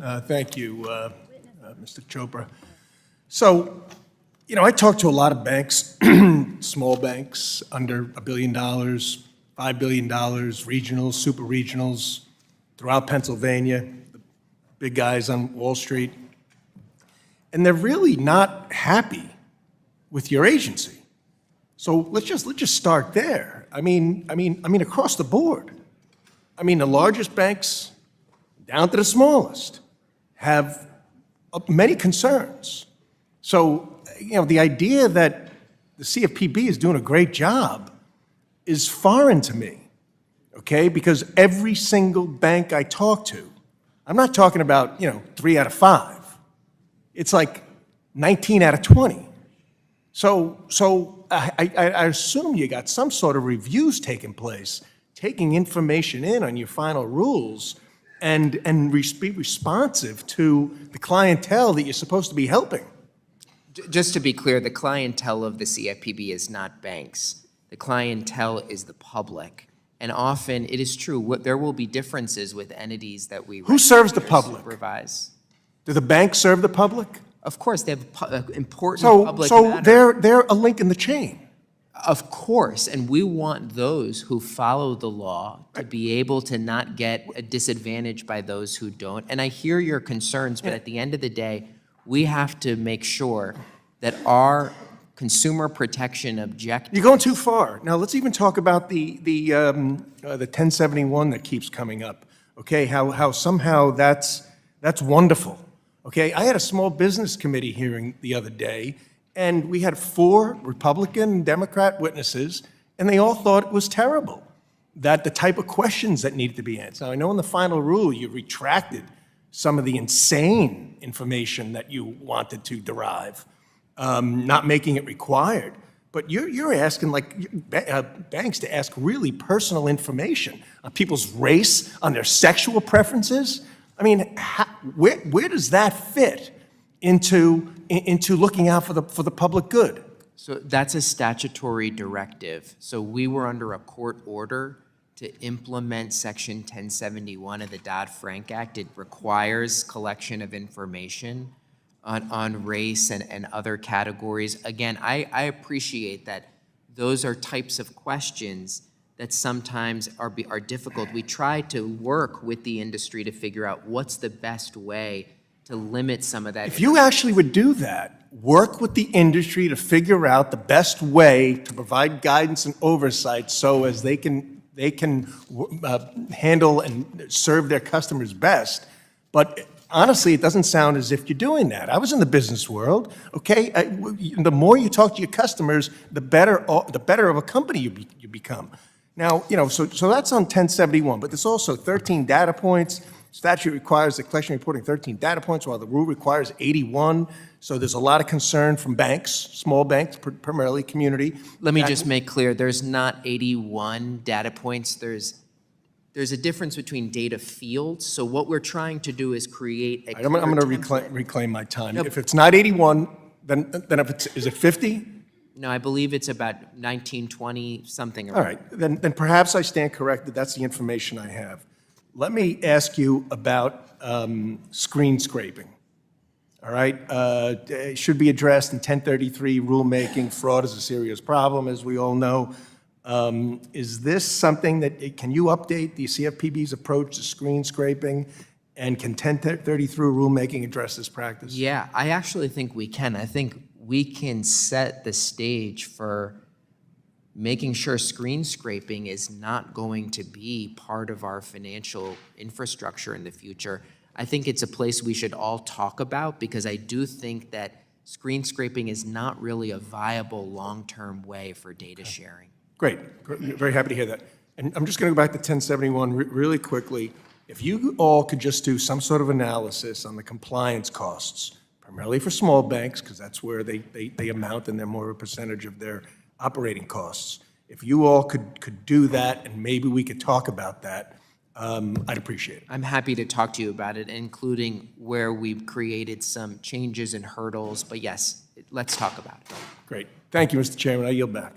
Thank you, Mr. Chopra. So, I talk to a lot of banks, small banks, under $1 billion, $5 billion, regionals, super regionals, throughout Pennsylvania, the big guys on Wall Street, and they're really not happy with your agency. So let's just start there. I mean, across the board. The largest banks, down to the smallest, have many concerns. So, the idea that the CFPB is doing a great job is foreign to me, okay? Because every single bank I talk to, I'm not talking about, 3 out of 5. It's like 19 out of 20. So I assume you got some sort of reviews taking place, taking information in on your final rules, and be responsive to the clientele that you're supposed to be helping. Just to be clear, the clientele of the CFPB is not banks. The clientele is the public. And often, it is true, there will be differences with entities that we Who serves the public? Supervise. Do the banks serve the public? Of course, they have important public So matter. they're a link in the chain. Of course, and we want those who follow the law to be able to not get a disadvantage by those who don't. And I hear your concerns, but at the end of the day, we have to make sure that our consumer protection objectives. You're going too far. Now let's even talk about the 1071 that keeps coming up. Okay, how somehow that's wonderful. Okay, I had a small business committee hearing the other day, and we had 4 Republican and Democrat witnesses, and they all thought it was terrible, that the type of questions that needed to be answered. Now, I know in the final rule you retracted some of the insane information that you wanted to derive, not making it required. But you're asking banks to ask really personal information on people's race, on their sexual preferences. Where does that fit into looking out for the public good? So that's a statutory directive. So we were under a court order to implement Section 1071 of the Dodd-Frank Act. It requires collection of information on race and other categories. Again, I appreciate that those are types of questions that sometimes are difficult. We try to work with the industry to figure out what's the best way to limit some of that. If you actually would do that, work with the industry to figure out the best way to provide guidance and oversight so as they can handle and serve their customers best. But honestly, it doesn't sound as if you're doing that. I was in the business world, okay? The more you talk to your customers, the better of a company you become. Now, so that's on 1071, but there's also 13 data points. Statute requires the collection reporting 13 data points, while the rule requires 81. So there's a lot of concern from banks, small banks, primarily community. Let me just make clear, there's not 81 data points. There's a difference between data fields. So what we're trying to do is create a I'm going to reclaim my time. No. If it's not 81, then is it 50? No, I believe it's about 1920 something. All right, then perhaps I stand corrected. That's the information I have. Let me ask you about screen scraping. All right, it should be addressed in 1033 rulemaking. Fraud is a serious problem, as we all know. Is this something can you update the CFPB's approach to screen scraping, and can 1033 rulemaking address this practice? Yeah, I actually think we can. I think we can set the stage for making sure screen scraping is not going to be part of our financial infrastructure in the future. I think it's a place we should all talk about, because I do think that screen scraping is not really a viable long-term way for data sharing. Great. Very happy to hear that. And I'm just going to go back to 1071 really quickly. If you all could just do some sort of analysis on the compliance costs, primarily for small banks, because that's where they amount and they're more of a percentage of their operating costs. If you all could do that, and maybe we could talk about that, I'd appreciate it. I'm happy to talk to you about it, including where we've created some changes and hurdles. But yes, let's talk about it. Great. Thank you, Mr. Chairman. I yield back.